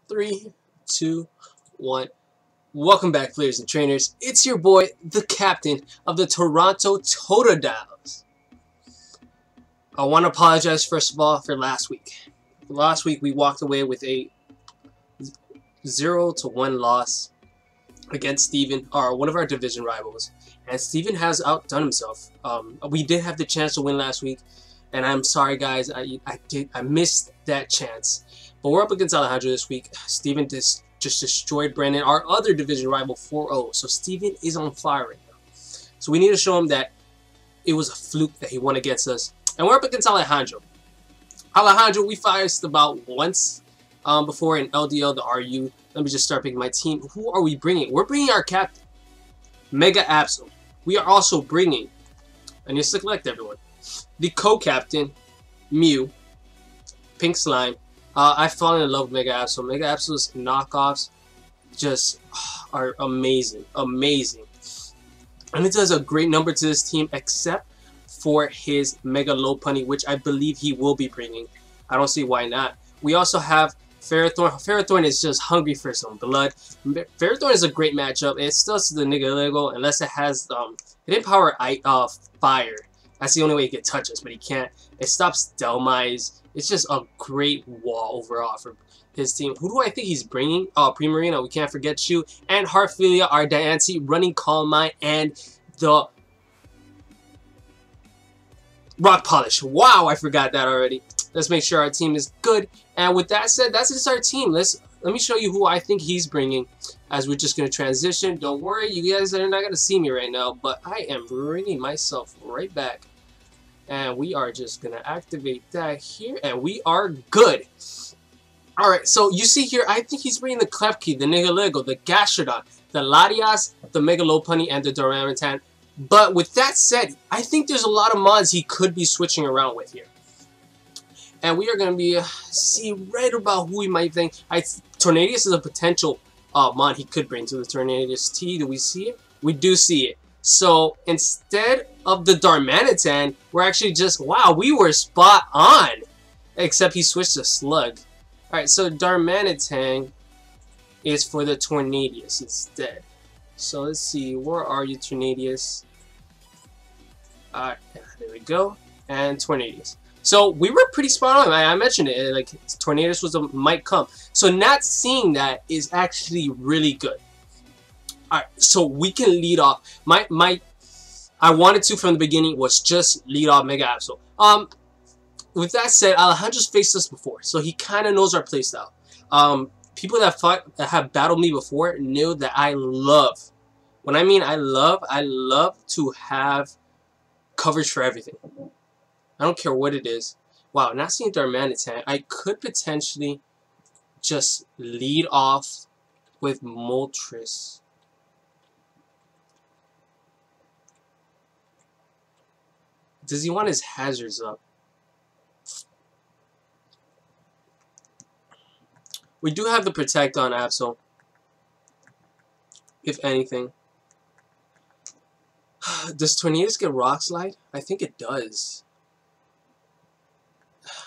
3, 2, 1. Welcome back, players and trainers. It's your boy, the captain of the Toronto Totodile. I want to apologize first of all for last week. Last week we walked away with a 0-1 loss against Steven, one of our division rivals. And Steven has outdone himself. We did have the chance to win last week, and I'm sorry guys, I missed that chance. But we're up against Alejandro this week. Steven just destroyed Brandon, our other division rival, 4-0. So Steven is on fire right now. So we need to show him that it was a fluke that he won against us. And we're up against Alejandro. Alejandro, we faced about once before in LDL, the RU. Let me just start picking my team. Who are we bringing? We're bringing our captain, Mega Absol. We are also bringing, I need to select everyone, the co-captain, Mew, Pink Slime. I've fallen in love with Mega Absol. Mega Absol's knockoffs just are amazing. Amazing. And it does a great number to this team, except for his Mega Lopunny, which I believe he will be bringing. I don't see why not. We also have Ferrothorn. Ferrothorn is just hungry for some blood. Ferrothorn is a great matchup. It still has the Niggalego unless it has it empower fire. That's the only way he can touch us, but he can't. It stops Delmise. It's just a great wall overall for his team. Who do I think he's bringing? Oh, Primarina, we can't forget you. And Heartfilia, our Diancie, running Calm Mind, and the Rock Polish. Wow, I forgot that already. Let's make sure our team is good. And with that said, that's just our team. Let me show you who I think he's bringing as we're just going to transition. Don't worry, you guys are not going to see me right now, but I am bringing myself right back. And we are just going to activate that here, and we are good. Alright, so you see here, I think he's bringing the Klefki, the Niggalego, the Gastrodon, the Latias, the Mega Lopunny, and the Darmanitan. But with that said, I think there's a lot of mods he could be switching around with here. And we are going to be see right about who we might think. Tornadius is a potential mod he could bring to the Tornadius T. Do we see it? We do see it. So instead of the Darmanitan, we're actually just, wow, we were spot on. Except he switched to Slug. Alright, so Darmanitan is for the Tornadius instead. So let's see, where are you, Tornadius? Alright, there we go. And Tornadius. So we were pretty spot on. I mentioned it, like Tornadius was might come. So not seeing that is actually really good. Alright, so we can lead off. I wanted to from the beginning was just lead off Mega Absol. With that said, Alejandro's faced us before, so he kind of knows our playstyle. People that have battled me before knew that I love. When I mean I love to have coverage for everything. I don't care what it is. Wow, not seeing Darmanitan. I could potentially just lead off with Moltres. Does he want his hazards up? We do have the Protect on Absol, if anything. Does Tornadius get Rock Slide? I think it does.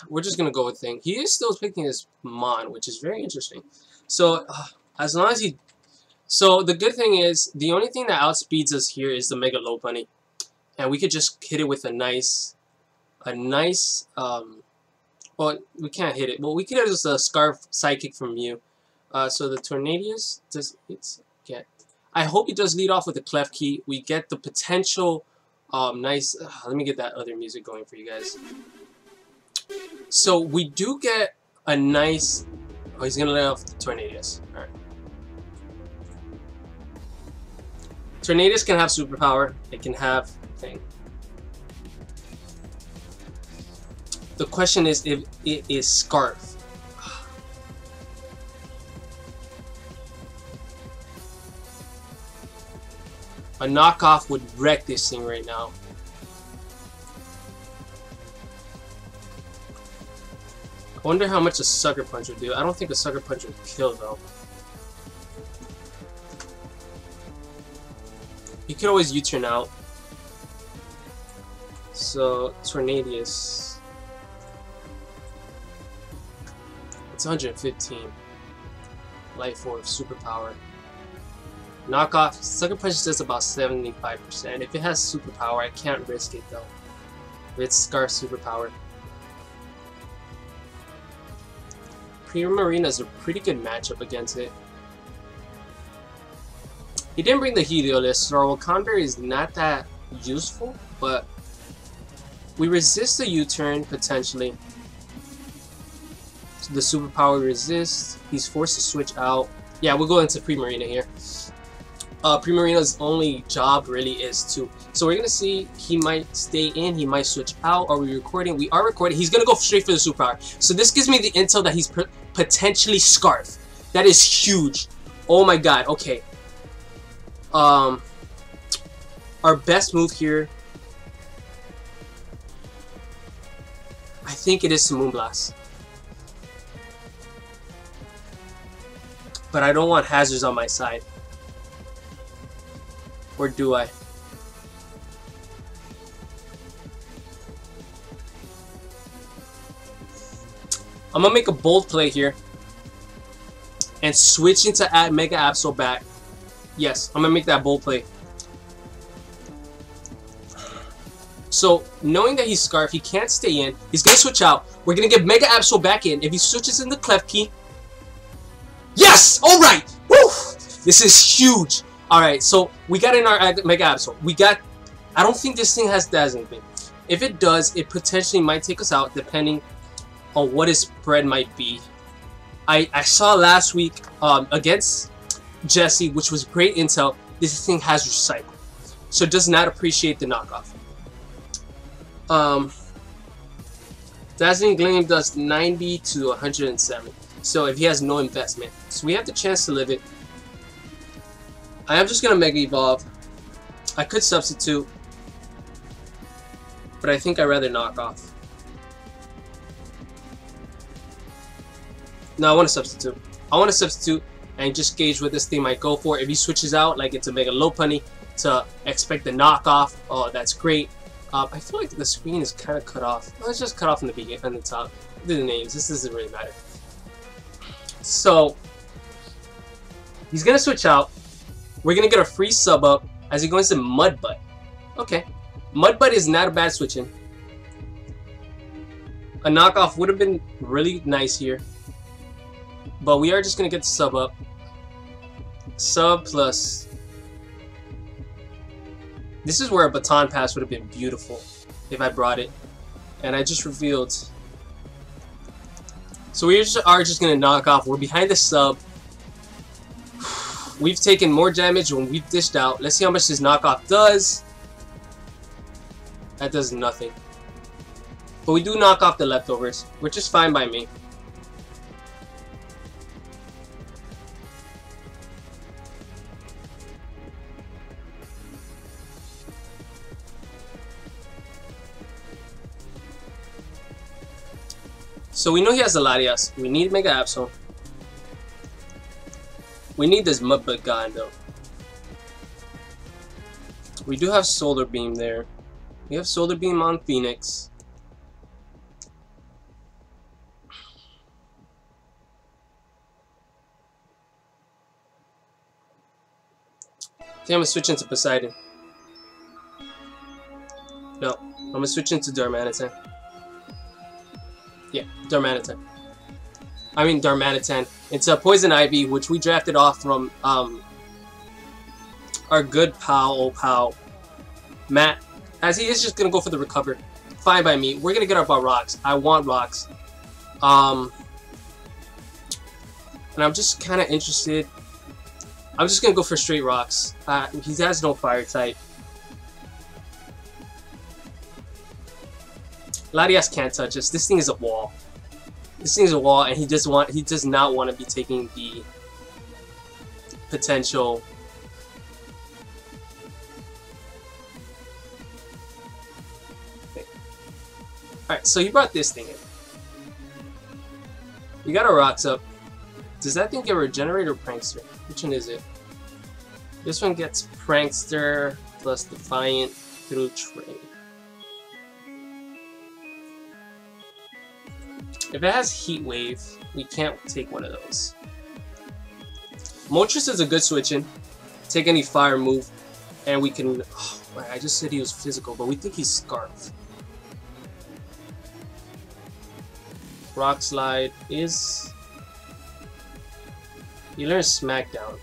We're just going to go with Thing. He is still picking his Mon, which is very interesting. So, as long as he... So, the good thing is, the only thing that outspeeds us here is the Mega Lopunny. And we could just hit it with a nice, well, we can't hit it. Well, we could have just a Scarf Sidekick from Mew. So the Tornadius does get. I hope he does lead off with the Klefki. We get the potential nice. Let me get that other music going for you guys. So we do get a nice. Oh, he's gonna let off the Tornadius. All right. Tornadius can have superpower. It can have thing. The question is if it is Scarf. A knockoff would wreck this thing right now. I wonder how much a Sucker Punch would do. I don't think a Sucker Punch would kill though. You could always U-turn out. So, Tornadius. It's 115. Life Orb, Superpower. Knockoff, Sucker Punch does about 75%. If it has Superpower, I can't risk it though. If it's Scarf Superpower. Primarina is a pretty good matchup against it. He didn't bring the Heliolisk, so our Wakanda is not that useful, but we resist the U-turn potentially. So the Superpower resists. He's forced to switch out. Yeah, we'll go into Primarina here. Primarina's only job really is to... So we're going to see he might stay in, he might switch out. Are we recording? We are recording. He's going to go straight for the Superpower. So this gives me the intel that he's potentially Scarf. That is huge. Oh my god, okay. Our best move here... I think it is to Moonblast. But I don't want hazards on my side. Or do I? I'm gonna make a bold play here. And switch into Mega Absol back. Yes, I'm gonna make that bold play. So, knowing that he's Scarf, he can't stay in. He's gonna switch out. We're gonna get Mega Absol back in. If he switches in the Clef Key. Yes! Alright! Woo! This is huge. Alright, so we got in our Mega Absol. We got... I don't think this thing has Dazzling Beam. If it does, it potentially might take us out depending on what his spread might be. I saw last week against Jesse, which was great intel, this thing has Recycle. So it does not appreciate the knockoff. Dazzling Gleam does 90 to 107. So if he has no investment. So we have the chance to live it. I am just going to Mega Evolve. I could substitute. But I think I'd rather knock off. No, I want to substitute. I want to substitute and just gauge what this thing might go for. If he switches out, like it's a Mega Lopunny, to expect the knockoff, oh, that's great. I feel like the screen is kind of cut off. Let's just cut off in the beginning, on the top. Do the names. This doesn't really matter. So, he's going to switch out. We're going to get a free sub up as he goes to Mudbutt. Okay. Mudbutt is not a bad switch in. A knockoff would have been really nice here. But we are just going to get the sub up. Sub plus... This is where a Baton Pass would have been beautiful if I brought it. And I just revealed. So we are just going to knock off. We're behind the sub. We've taken more damage when we've dished out. Let's see how much this knockoff does. That does nothing. But we do knock off the leftovers, which is fine by me. So we know he has a Latias. We need Mega Absol. We need this Mudbutt guy though. We do have Solar Beam there. We have Solar Beam on Phoenix. I think I'm gonna switch into Poseidon. No, I'm gonna switch into Darmanitan. Yeah, Darmanitan. I mean Darmanitan. It's a Poison Ivy, which we drafted off from our good pal, old pal, Matt. As he is just gonna go for the recover. Fine by me. We're gonna get up our rocks. I want rocks. And I'm just kind of interested. I'm just gonna go for straight rocks. He has no fire type. Latias can't touch us. This thing is a wall. This thing is a wall, and he does not want to be taking the potential. Alright, so he brought this thing in. We got our rocks up. Does that thing get Regenerate or Prankster? Which one is it? This one gets Prankster plus Defiant through Trade. If it has Heat Wave, we can't take one of those. Moltres is a good switch in. Take any fire move, and we can. Oh, I just said he was physical, but we think he's Scarf. Rock Slide is. He learns Smackdown.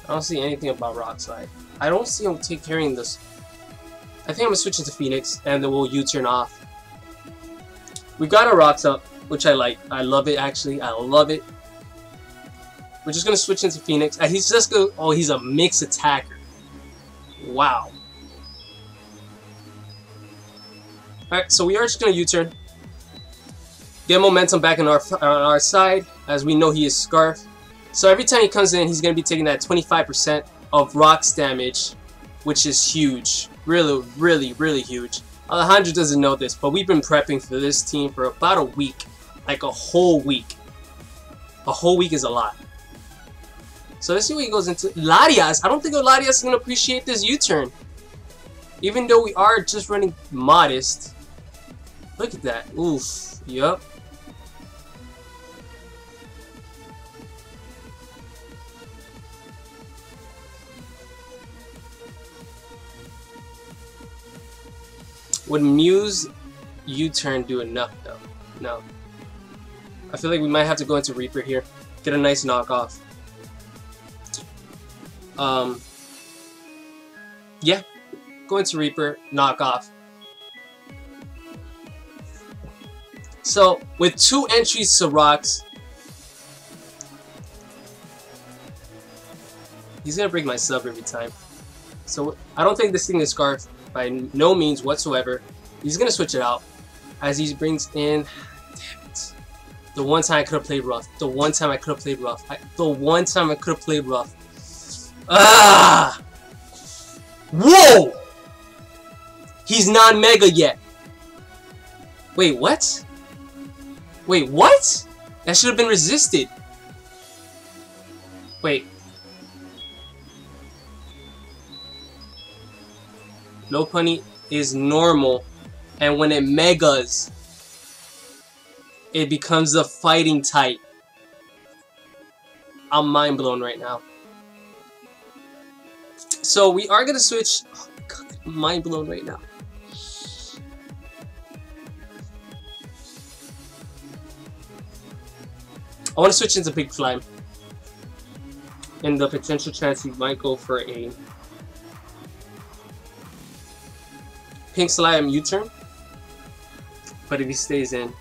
I don't see anything about Rock Slide. I don't see him carrying this. I think I'm gonna switch into Phoenix, and then we'll U-turn off. We got our rocks up, which I like. I love it, actually. I love it. We're just gonna switch into Phoenix, and he's just gonna. Oh, he's a mixed attacker. Wow. Alright, so we are just gonna U-turn. Get momentum back on our side, as we know he is Scarf. So every time he comes in, he's gonna be taking that 25% of rocks damage, which is huge. Really, really, really huge. Alejandro doesn't know this, but we've been prepping for this team for about a week. Like a whole week. A whole week is a lot. So let's see what he goes into. Larias! I don't think Larias is going to appreciate this U-turn. Even though we are just running modest. Look at that. Oof. Yup. Would Muse U-turn do enough though? No. I feel like we might have to go into Reaper here. Get a nice knockoff. Yeah. Go into Reaper, knockoff. So, with 2 entries to rocks, he's gonna break my sub every time. So, I don't think this thing is Scarf by no means whatsoever. He's gonna switch it out as he brings in. Damn it! The one time I could have played rough. The one time I could have played rough. The one time I could have played rough. Ah! Whoa! He's not mega yet. Wait, what? Wait, what? That should have been resisted. Wait. Low Punny is normal, and when it megas, it becomes a fighting type. I'm mind blown right now. So we are gonna switch. Oh my god, I'm mind blown right now. I want to switch into Big Slime, and the potential chance he might go for a Pink Slime U-turn. But if he stays in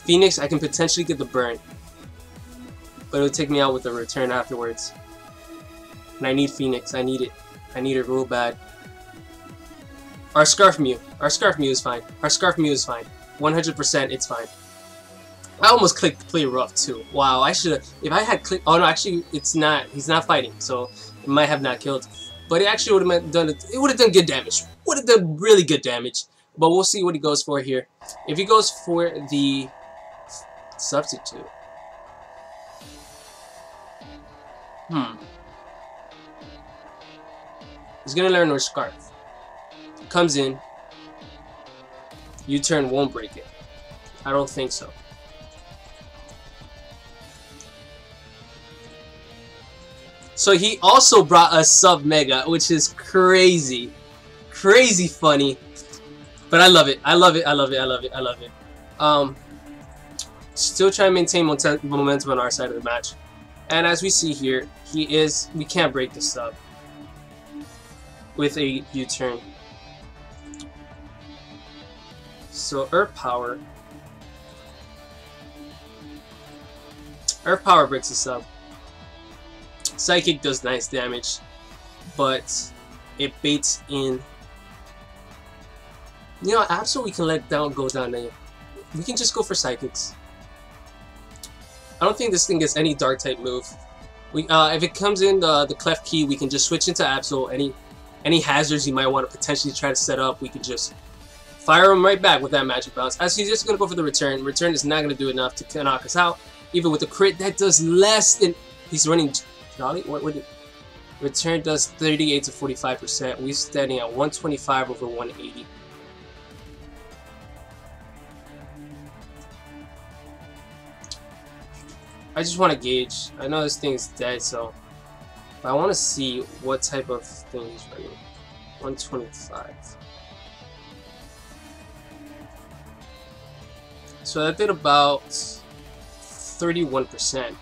Phoenix, I can potentially get the burn, but it'll take me out with the return afterwards. And I need Phoenix. I need it. I need it real bad. Our Scarf Mew. Our Scarf Mew is fine. Our Scarf Mew is fine. 100% it's fine. I almost clicked play rough too. Wow, I should have. If I had clicked. Oh no, actually, it's not. He's not fighting, so it might have not killed. But it actually would have done. It would have done good damage. Would have done really good damage. But we'll see what he goes for here. If he goes for the substitute. He's gonna learn our Scarf. Comes in. U-turn won't break it. I don't think so. So he also brought us Sub Mega, which is crazy. Crazy funny. But I love it. I love it. I love it. I love it. I love it. Still trying to maintain momentum on our side of the match. And as we see here, we can't break the sub with a U-turn. So Earth Power. Earth Power breaks the sub. Psychic does nice damage, but it baits in. You know, Absol we can let go down there. We can just go for Psychics. I don't think this thing gets any Dark type move. If it comes in the Clef Key, we can just switch into Absol. Any hazards you might want to potentially try to set up, we can just fire them right back with that Magic Bounce. As he's just going to go for the return. Return is not going to do enough to knock us out. Even with the crit, that does less than... He's running... Jolly? What would it... Return does 38 to 45%. We're standing at 125 over 180. I just want to gauge. I know this thing is dead, so but I want to see what type of thing he's running. 125. So that did about 31%.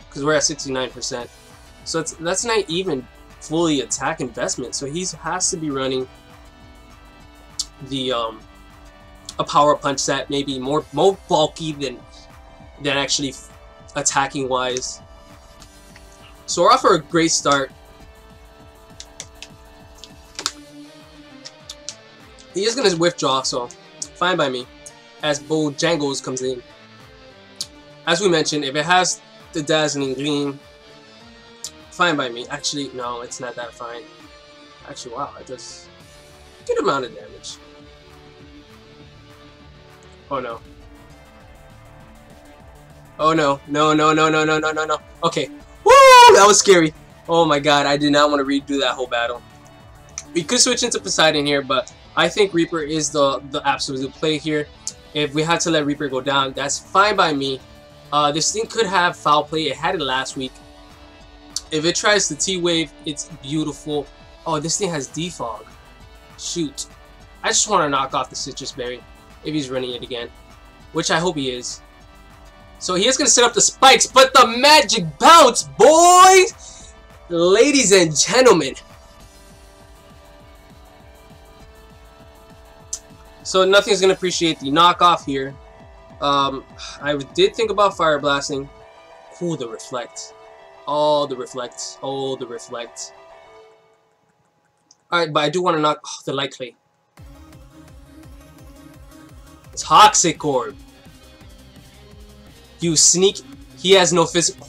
Because we're at 69%. So that's not even fully attack investment. So he has to be running the a power punch set, maybe more bulky than actually attacking wise. So we're off for a great start. He is gonna withdraw, so fine by me. As Bojangles comes in. As we mentioned, if it has the dazzling gleam, fine by me. Actually, no, it's not that fine. Actually, wow, it does a good amount of damage. Oh no. Oh no. No, no, no, no, no, no, no, no. Okay. Woo! That was scary. Oh my god, I did not want to redo that whole battle. We could switch into Poseidon here, but I think Reaper is the absolute play here. If we had to let Reaper go down, that's fine by me. This thing could have foul play. It had it last week. If it tries to T-Wave, it's beautiful. Oh, this thing has Defog. Shoot. I just want to knock off the Citrus Berry if he's running it again, which I hope he is. So he is going to set up the spikes, but the magic bounce, boys! Ladies and gentlemen. So nothing's going to appreciate the knockoff here. I did think about Fire Blasting. Ooh, the Reflect. Oh, the Reflect. Oh, the Reflect. Alright, but I do want to knock the Light Clay. Toxic Orb. You sneak. He has no physical.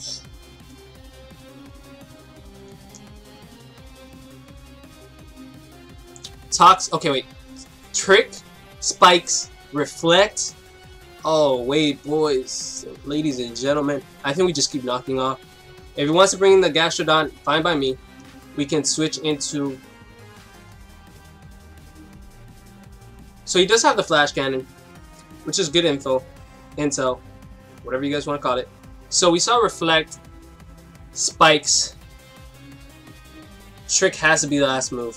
Okay, wait. Trick. Spikes. Reflect. Oh, wait, boys. Ladies and gentlemen. I think we just keep knocking off. If he wants to bring in the Gastrodon, fine by me. We can switch into... So he does have the Flash Cannon, which is good intel, whatever you guys want to call it. So we saw Reflect, Spikes. Trick has to be the last move.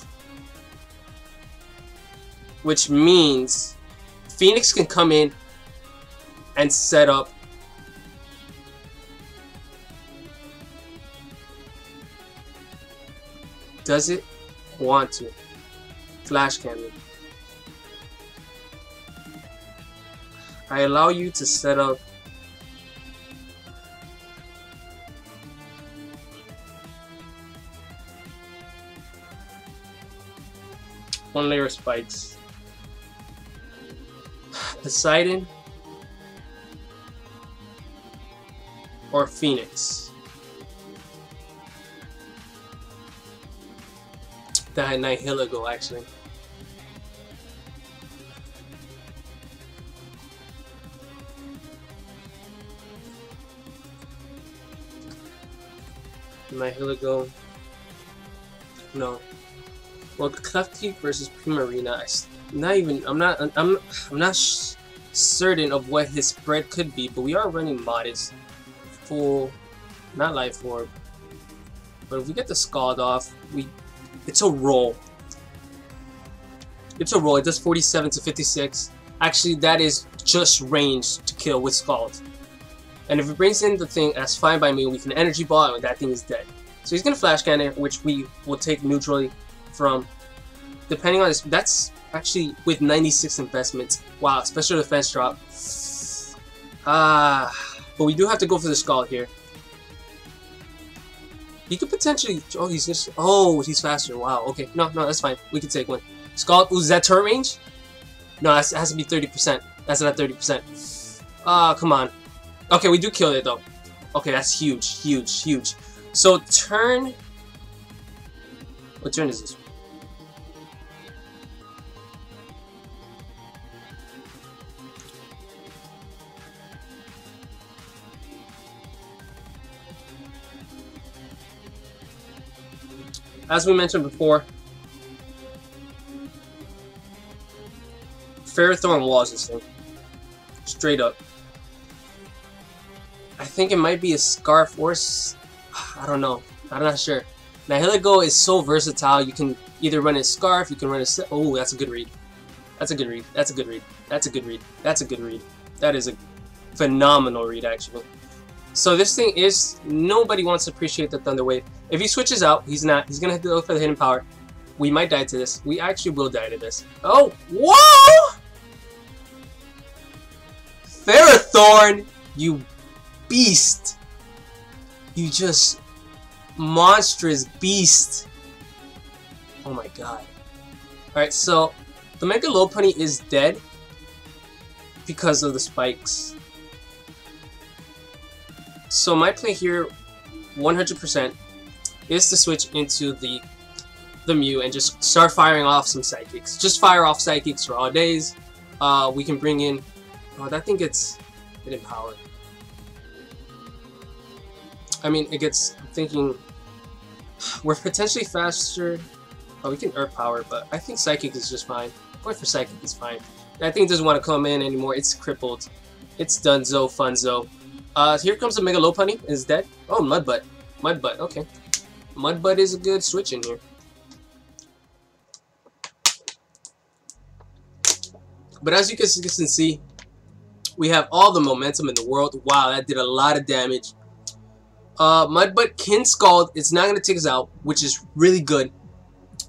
Which means Phoenix can come in and set up does it want to Flash Cannon. I allow you to set up one layer of spikes. Poseidon or Phoenix. That had Nihiligo actually. Nihiligo. No. Well, Klefki versus Primarina. I'm not certain of what his spread could be, but we are running Modest, full, not Life Orb. But if we get the Scald off, it's a roll. It's a roll. It does 47 to 56. Actually, that is just range to kill with Scald. And if it brings in the thing, that's fine by me. We can Energy Ball, and that thing is dead. So he's gonna Flash Cannon, which we will take neutrally from. Depending on this, that's actually with 96 investments. Wow, special defense drop. But we do have to go for the Scald here. He could potentially. Oh, he's just. Oh, he's faster. Wow. Okay. No, that's fine. We can take one. Scald. Ooh, is that turret range? No, it has to be 30%. That's not 30%. Come on. Okay, we do kill it though. Okay, that's huge, huge, huge. So turn. What turn is this? As we mentioned before, Ferrothorn walls this thing. Straight up. I think it might be a Scarf or I don't know. I'm not sure. Nihilego is so versatile. You can either run a Scarf, you can run a... Oh, that's a good read. That's a good read. That's a good read. That's a good read. That's a good read. That is a phenomenal read, actually. So this thing is... Nobody wants to appreciate the Thunder Wave. If he switches out, he's not. He's going to have to go for the hidden power. We might die to this. We actually will die to this. Oh! Whoa! Ferrothorn! You beast! You just... monstrous beast! Oh my god. Alright, so... the Mega Lopunny is dead because of the spikes. So my play here, 100%, is to switch into the Mew and just start firing off some Psychics. Just fire off Psychics for all days. We can bring in... oh, I think it's hidden power. I mean, it gets... I'm thinking... we're potentially faster... oh, we can Earth Power, but I think Psychic is just fine. Going for Psychic is fine. I think it doesn't want to come in anymore. It's crippled. It's Dunzo, Funzo. Here comes the Mega Lopunny. Is dead. Oh, Mudbutt. Mudbutt, okay. Mudbutt is a good switch in here. But as you can see, we have all the momentum in the world. Wow, that did a lot of damage. Mudbutt can Scald. It's not going to take us out, which is really good.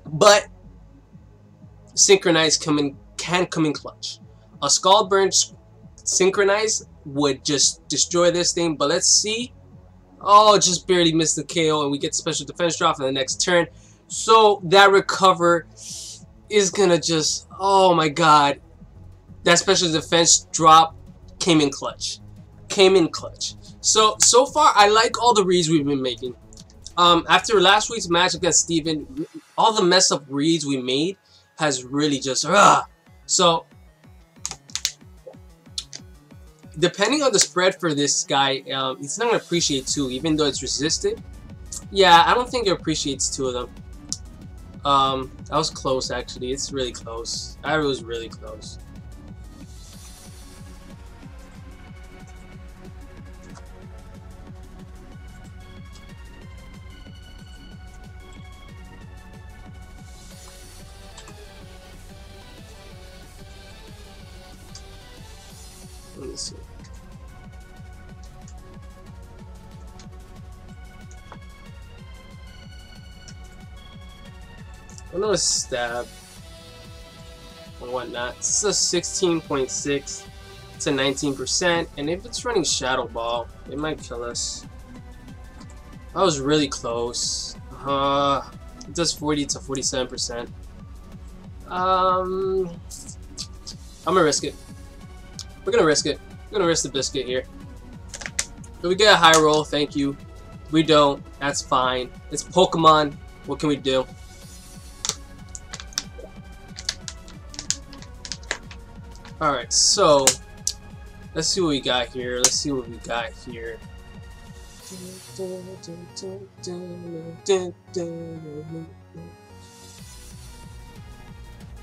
But Synchronize can come in clutch. A Scald Burn Synchronize would just destroy this thing. But let's see. Oh, just barely missed the KO, and we get special defense drop in the next turn. So that recover is going to just... oh my god. That special defense drop came in clutch. Came in clutch. So far, I like all the reads we've been making. After last week's match against Steven, all the mess up reads we made has really just... So, depending on the spread for this guy, it's not going to appreciate 2, even though it's resisted. Yeah, I don't think it appreciates 2 of them. That was close, actually. It's really close. That was really close. Let me see. I'm gonna stab and whatnot. This is a 16.6 to 19%, and if it's running Shadow Ball, it might kill us. That was really close. It does 40 to 47%. I'm gonna risk it. We're gonna risk it. We're gonna risk the biscuit here. If we get a high roll, thank you. We don't, that's fine. It's Pokemon. What can we do? Alright, so let's see what we got here. Let's see what we got here.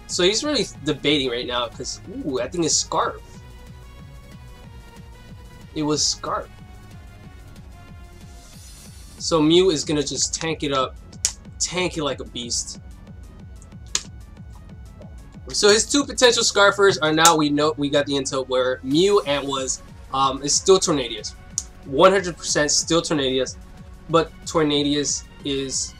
So he's really debating right now because, ooh, I think it's Scarf. It was Scarf. So Mew is gonna just tank it up, tank it like a beast. So his 2 potential Scarfers are now, we know, we got the intel where Mew and was is still Tornadius, 100% still Tornadius, but Tornadius is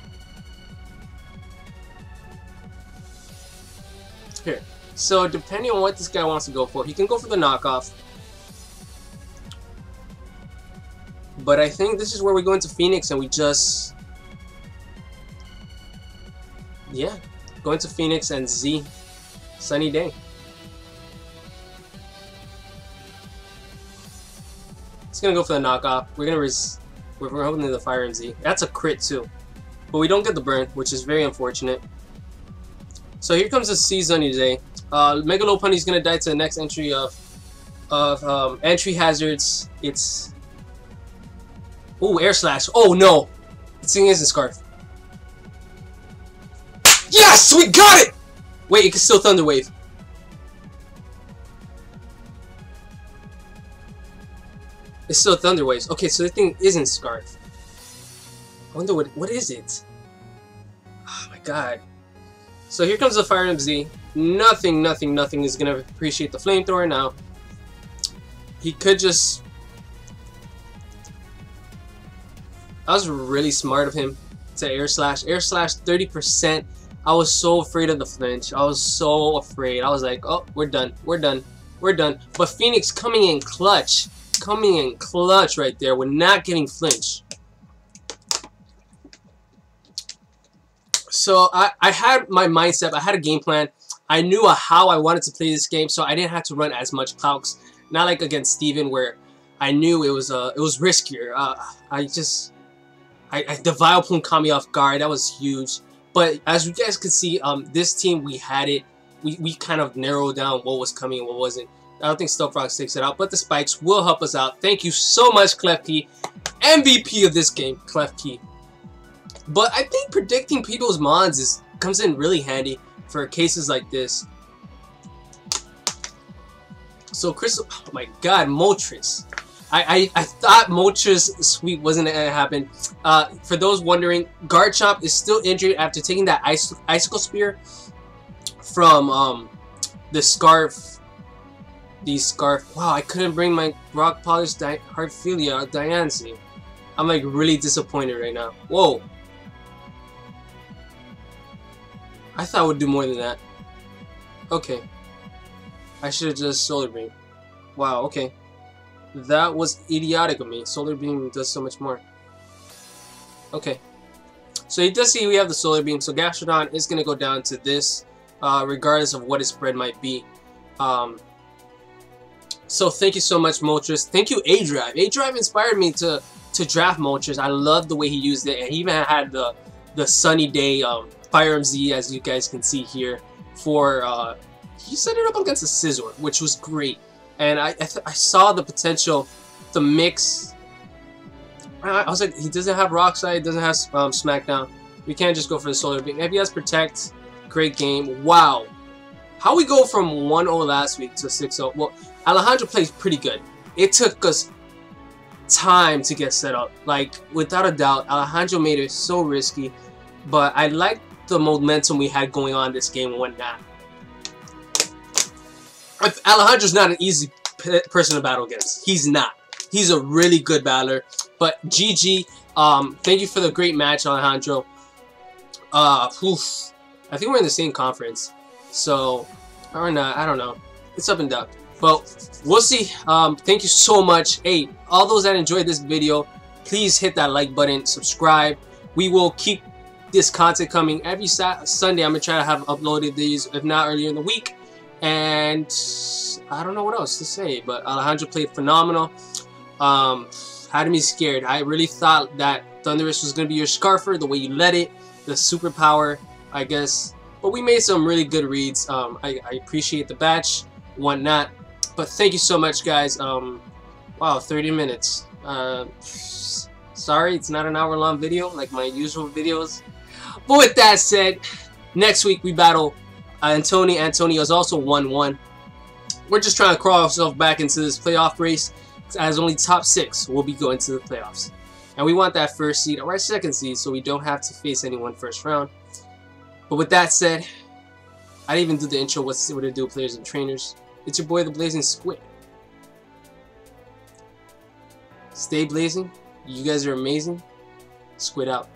here. So depending on what this guy wants to go for, he can go for the knockoff. But I think this is where we go into Phoenix and we just... yeah, go into Phoenix and Z. Sunny day. It's gonna go for the knockoff. We're hoping the Fire MZ. That's a crit too. But we don't get the burn, which is very unfortunate. So here comes the C Sunny day. Mega Lopunny is gonna die to the next entry of entry hazards. It's... oh, Air Slash. Oh no! This thing isn't Scarf. Yes! We got it! Wait, it can still Thunder Wave. It's still Thunder Waves. Okay, so the thing isn't Scarf. I wonder what is it? Oh my god. So here comes the Fire MZ. Nothing is gonna appreciate the Flamethrower now. He could just... That was really smart of him to Air Slash. Air Slash 30%. I was so afraid of the flinch. I was so afraid. I was like, oh, we're done. We're done. We're done. But Phoenix coming in clutch. Coming in clutch right there. We're not getting flinch. So I had my mindset. I had a game plan. I knew how I wanted to play this game, so I didn't have to run as much Clouks. Not like against Steven, where I knew it was riskier. The Vileplume caught me off guard. That was huge. But as you guys can see, this team, we had it. We kind of narrowed down what was coming and what wasn't. I don't think Stealth Rocks takes it out, but the spikes will help us out. Thank you so much, Klefki. MVP of this game, Klefki. But I think predicting people's mons comes in really handy for cases like this. So Crystal, oh my god, Moltres. I thought Moltres sweep wasn't gonna happen. For those wondering, Garchomp is still injured after taking that Icicle Spear from the Scarf. Wow, I couldn't bring my Rock Polish Heartfilia Diancie. I'm like really disappointed right now. Whoa. I thought I would do more than that. Okay. I should have just Solar Beam. Wow, okay. That was idiotic of me. Solar Beam does so much more. Okay. So you does see we have the Solar Beam. So Gastrodon is going to go down to this, regardless of what its spread might be. So thank you so much, Moltres. Thank you, A-Drive. A-Drive inspired me to draft Moltres. I love the way he used it. And he even had the Sunny Day Fire MZ, as you guys can see here. He set it up against a Scizor, which was great. And I saw the potential to mix. I was like, he doesn't have Rock Slide, doesn't have Smackdown. We can't just go for the Solar Beam. If he has Protect, great game. Wow. How we go from 1-0 last week to 6-0? Well, Alejandro plays pretty good. It took us time to get set up. Like, without a doubt, Alejandro made it so risky. But I like the momentum we had going on this game and whatnot. Alejandro's not an easy person to battle against. He's not. He's a really good battler. But GG. Thank you for the great match, Alejandro. I think we're in the same conference. So, or not, I don't know. It's up and down. But we'll see. Thank you so much. Hey, all those that enjoyed this video, please hit that like button, subscribe. We will keep this content coming every Sunday. I'm going to try to have uploaded these, if not earlier in the week. And I don't know what else to say, but Alejandro played phenomenal. Had me scared. I really thought that Thundurus was going to be your Scarfer, the way you led it, the superpower, I guess. But we made some really good reads. I appreciate the batch, whatnot. But thank you so much, guys. Wow, 30 minutes. Sorry, it's not an hour-long video like my usual videos. But with that said, next week we battle Antonio. Antonio is also 1-1. We're just trying to crawl ourselves back into this playoff race, as only top 6 will be going to the playoffs. And we want that first seed or our second seed, so we don't have to face anyone first round. But with that said, I didn't even do the intro. What to do, players and trainers. It's your boy, the Blazin Squid. Stay blazing. You guys are amazing. Squid out.